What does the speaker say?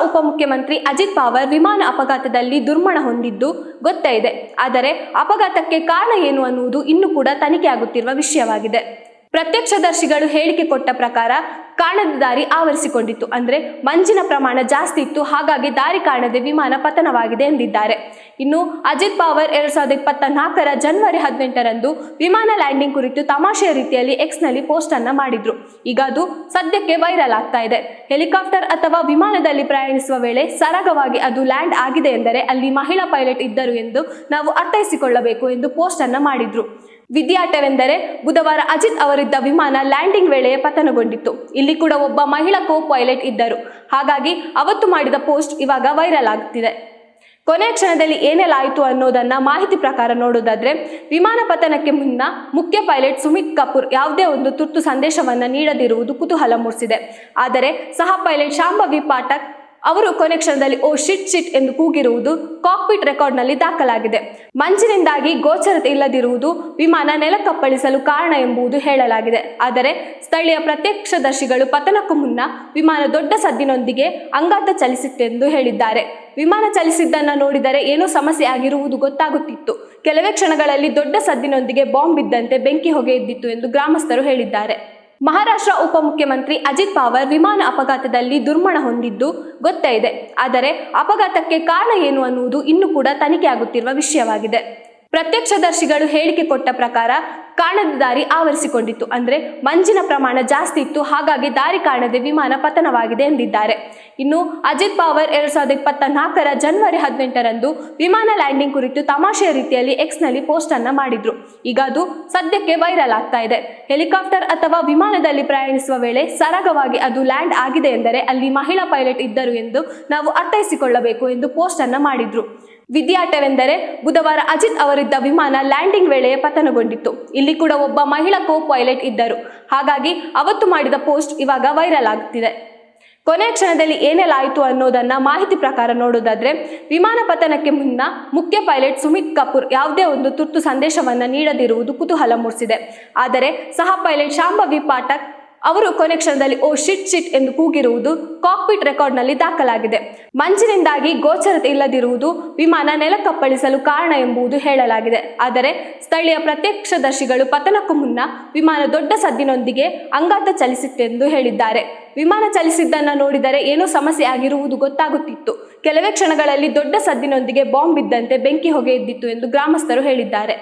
ಉಪಮುಖ್ಯಮಂತ್ರಿ ಅಜಿತ್ ಪವಾರ್ ವಿಮಾನ ಅಪಘಾತದಲ್ಲಿ ದುರ್ಮರಣ ಹೊಂದಿದ್ದು ಗೊತ್ತೇ ಇದೆ. ಆದರೆ ಅಪಘಾತಕ್ಕೆ ಕಾರಣ ಏನು ಅನ್ನುವುದು ಇನ್ನೂ ಕೂಡ ತನಿಖೆಯಾಗುತ್ತಿರುವ ವಿಷಯವಾಗಿದೆ. ಪ್ರತ್ಯಕ್ಷದರ್ಶಿಗಳು ಹೇಳಿಕೆ ಕೊಟ್ಟ ಪ್ರಕಾರ ಕಾಣದ ದಾರಿ ಆವರಿಸಿಕೊಂಡಿತ್ತು. ಅಂದ್ರೆ ಮಂಜಿನ ಪ್ರಮಾಣ ಜಾಸ್ತಿ ಇತ್ತು, ಹಾಗಾಗಿ ದಾರಿ ಕಾಣದೆ ವಿಮಾನ ಪತನವಾಗಿದೆ ಎಂದಿದ್ದಾರೆ. ಇನ್ನು ಅಜಿತ್ ಪವಾರ್ 2024 ಜನವರಿ 18ರಂದು ವಿಮಾನ ಲ್ಯಾಂಡಿಂಗ್ ಕುರಿತು ತಮಾಷೆಯ ರೀತಿಯಲ್ಲಿ ಎಕ್ಸ್ ನಲ್ಲಿ ಪೋಸ್ಟ್ ಅನ್ನ ಮಾಡಿದ್ರು. ಈಗ ಅದು ಸದ್ಯಕ್ಕೆ ವೈರಲ್ ಆಗ್ತಾ ಇದೆ. ಹೆಲಿಕಾಪ್ಟರ್ ಅಥವಾ ವಿಮಾನದಲ್ಲಿ ಪ್ರಯಾಣಿಸುವ ವೇಳೆ ಸರಾಗವಾಗಿ ಅದು ಲ್ಯಾಂಡ್ ಆಗಿದೆ ಎಂದರೆ ಅಲ್ಲಿ ಮಹಿಳಾ ಪೈಲಟ್ ಇದ್ದರು ಎಂದು ನಾವು ಅರ್ಥೈಸಿಕೊಳ್ಳಬೇಕು ಎಂದು ಪೋಸ್ಟ್ ಅನ್ನ ಮಾಡಿದ್ರು. ವಿದ್ಯಾಟವೆಂದರೆ ಬುಧವಾರ ಅಜಿತ್ ಅವರಿದ್ದ ವಿಮಾನ ಲ್ಯಾಂಡಿಂಗ್ ವೇಳೆಯೇ ಪತನಗೊಂಡಿತ್ತು. ಇಲ್ಲಿ ಕೂಡ ಒಬ್ಬ ಮಹಿಳಾ ಕೋ ಪೈಲಟ್ ಇದ್ದರು. ಹಾಗಾಗಿ ಅವತ್ತು ಮಾಡಿದ ಪೋಸ್ಟ್ ಇವಾಗ ವೈರಲ್ ಆಗ್ತಿದೆ. ಕೊನೆಯ ಕ್ಷಣದಲ್ಲಿ ಏನೆಲ್ಲ ಆಯಿತು ಅನ್ನೋದನ್ನ ಮಾಹಿತಿ ಪ್ರಕಾರ ನೋಡೋದಾದ್ರೆ, ವಿಮಾನ ಪತನಕ್ಕೆ ಮುನ್ನ ಮುಖ್ಯ ಪೈಲಟ್ ಸುಮಿತ್ ಕಪೂರ್ ಯಾವುದೇ ಒಂದು ತುರ್ತು ಸಂದೇಶವನ್ನ ನೀಡದಿರುವುದು ಕುತೂಹಲ ಮೂಡಿಸಿದೆ. ಆದರೆ ಸಹ ಪೈಲಟ್ ಶಾಂಭವಿ ಪಾಠಕ್ ಅವರು ಕೊನೆ ಕ್ಷಣದಲ್ಲಿ ಓ ಶಿಟ್ ಎಂದು ಕೂಗಿರುವುದು ಕಾಕ್ಪಿಟ್ ರೆಕಾರ್ಡ್ನಲ್ಲಿ ದಾಖಲಾಗಿದೆ. ಮಂಜಿನಿಂದಾಗಿ ಗೋಚರತೆ ಇಲ್ಲದಿರುವುದು ವಿಮಾನ ನೆಲಕ್ಕಪ್ಪಳಿಸಲು ಕಾರಣ ಎಂಬುದು ಹೇಳಲಾಗಿದೆ. ಆದರೆ ಸ್ಥಳೀಯ ಪ್ರತ್ಯಕ್ಷದರ್ಶಿಗಳು ಪತನಕ್ಕೂ ಮುನ್ನ ವಿಮಾನ ದೊಡ್ಡ ಸದ್ದಿನೊಂದಿಗೆ ಅಂಗಾತ ಚಲಿಸಿತ್ತೆಂದು ಹೇಳಿದ್ದಾರೆ. ವಿಮಾನ ಚಲಿಸಿದ್ದನ್ನು ನೋಡಿದರೆ ಏನೋ ಸಮಸ್ಯೆ ಆಗಿರುವುದು ಗೊತ್ತಾಗುತ್ತಿತ್ತು. ಕೆಲವೇ ಕ್ಷಣಗಳಲ್ಲಿ ದೊಡ್ಡ ಸದ್ದಿನೊಂದಿಗೆ ಬಾಂಬ್ ಬಿದ್ದಂತೆ ಬೆಂಕಿ ಹೊಗೆ ಎದ್ದಿತ್ತು ಎಂದು ಗ್ರಾಮಸ್ಥರು ಹೇಳಿದ್ದಾರೆ. ಮಹಾರಾಷ್ಟ್ರ ಉಪಮುಖ್ಯಮಂತ್ರಿ ಅಜಿತ್ ಪವಾರ್ ವಿಮಾನ ಅಪಘಾತದಲ್ಲಿ ದುರ್ಮರಣ ಹೊಂದಿದ್ದು ಗೊತ್ತೇ ಇದೆ. ಆದರೆ ಅಪಘಾತಕ್ಕೆ ಕಾರಣ ಏನು ಅನ್ನುವುದು ಇನ್ನೂ ಕೂಡ ತನಿಖೆಯಾಗುತ್ತಿರುವ ವಿಷಯವಾಗಿದೆ. ಪ್ರತ್ಯಕ್ಷದರ್ಶಿಗಳು ಹೇಳಿಕೆ ಕೊಟ್ಟ ಪ್ರಕಾರ ಕಾಣದ ದಾರಿ ಆವರಿಸಿಕೊಂಡಿತ್ತು. ಅಂದ್ರೆ ಮಂಜಿನ ಪ್ರಮಾಣ ಜಾಸ್ತಿ ಇತ್ತು, ಹಾಗಾಗಿ ದಾರಿ ಕಾಣದೆ ವಿಮಾನ ಪತನವಾಗಿದೆ ಎಂದಿದ್ದಾರೆ. ಇನ್ನು ಅಜಿತ್ ಪವಾರ್ 2024 ಜನವರಿ 18ರಂದು ವಿಮಾನ ಲ್ಯಾಂಡಿಂಗ್ ಕುರಿತು ತಮಾಷೆಯ ರೀತಿಯಲ್ಲಿ ಎಕ್ಸ್ ನಲ್ಲಿ ಪೋಸ್ಟ್ ಅನ್ನ ಮಾಡಿದ್ರು. ಈಗ ಅದು ಸದ್ಯಕ್ಕೆ ವೈರಲ್ ಆಗ್ತಾ ಇದೆ. ಹೆಲಿಕಾಪ್ಟರ್ ಅಥವಾ ವಿಮಾನದಲ್ಲಿ ಪ್ರಯಾಣಿಸುವ ವೇಳೆ ಸರಾಗವಾಗಿ ಅದು ಲ್ಯಾಂಡ್ ಆಗಿದೆ ಎಂದರೆ ಅಲ್ಲಿ ಮಹಿಳಾ ಪೈಲಟ್ ಇದ್ದರು ಎಂದು ನಾವು ಅರ್ಥೈಸಿಕೊಳ್ಳಬೇಕು ಎಂದು ಪೋಸ್ಟ್ ಅನ್ನ ಮಾಡಿದ್ರು. ವಿದ್ಯಾಟವೆಂದರೆ ಬುಧವಾರ ಅಜಿತ್ ಅವರಿದ್ದ ವಿಮಾನ ಲ್ಯಾಂಡಿಂಗ್ ವೇಳೆಯೇ ಪತನಗೊಂಡಿತ್ತು. ಇಲ್ಲಿ ಕೂಡ ಒಬ್ಬ ಮಹಿಳಾ ಕೋ ಪೈಲಟ್ ಇದ್ದರು. ಹಾಗಾಗಿ ಅವತ್ತು ಮಾಡಿದ ಪೋಸ್ಟ್ ಇವಾಗ ವೈರಲ್ ಆಗ್ತಿದೆ. ಕೊನೆಯ ಕ್ಷಣದಲ್ಲಿ ಏನೆಲ್ಲ ಆಯಿತು ಅನ್ನೋದನ್ನ ಮಾಹಿತಿ ಪ್ರಕಾರ ನೋಡೋದಾದ್ರೆ, ವಿಮಾನ ಪತನಕ್ಕೆ ಮುನ್ನ ಮುಖ್ಯ ಪೈಲಟ್ ಸುಮಿತ್ ಕಪೂರ್ ಯಾವುದೇ ಒಂದು ತುರ್ತು ಸಂದೇಶವನ್ನ ನೀಡದಿರುವುದು ಕುತೂಹಲ ಮೂಡಿಸಿದೆ. ಆದರೆ ಸಹ ಪೈಲಟ್ ಶಾಂಭವಿ ಪಾಠಕ್ ಅವರು ಕೊನೆ ಕ್ಷಣದಲ್ಲಿ ಓ ಶಿಟ್ ಎಂದು ಕೂಗಿರುವುದು ಕಾಕ್ಪಿಟ್ ರೆಕಾರ್ಡ್ನಲ್ಲಿ ದಾಖಲಾಗಿದೆ. ಮಂಜಿನಿಂದಾಗಿ ಗೋಚರತೆ ಇಲ್ಲದಿರುವುದು ವಿಮಾನ ನೆಲಕ್ಕಪ್ಪಳಿಸಲು ಕಾರಣ ಎಂಬುದು ಹೇಳಲಾಗಿದೆ. ಆದರೆ ಸ್ಥಳೀಯ ಪ್ರತ್ಯಕ್ಷದರ್ಶಿಗಳು ಪತನಕ್ಕೂ ಮುನ್ನ ವಿಮಾನ ದೊಡ್ಡ ಸದ್ದಿನೊಂದಿಗೆ ಅಂಗಾತ ಚಲಿಸಿತ್ತೆಂದು ಹೇಳಿದ್ದಾರೆ. ವಿಮಾನ ಚಲಿಸಿದ್ದನ್ನು ನೋಡಿದರೆ ಏನೋ ಸಮಸ್ಯೆ ಆಗಿರುವುದು ಗೊತ್ತಾಗುತ್ತಿತ್ತು. ಕೆಲವೇ ಕ್ಷಣಗಳಲ್ಲಿ ದೊಡ್ಡ ಸದ್ದಿನೊಂದಿಗೆ ಬಾಂಬ್ ಬಿದ್ದಂತೆ ಬೆಂಕಿ ಹೊಗೆ ಎದ್ದಿತ್ತು ಎಂದು ಗ್ರಾಮಸ್ಥರು ಹೇಳಿದ್ದಾರೆ.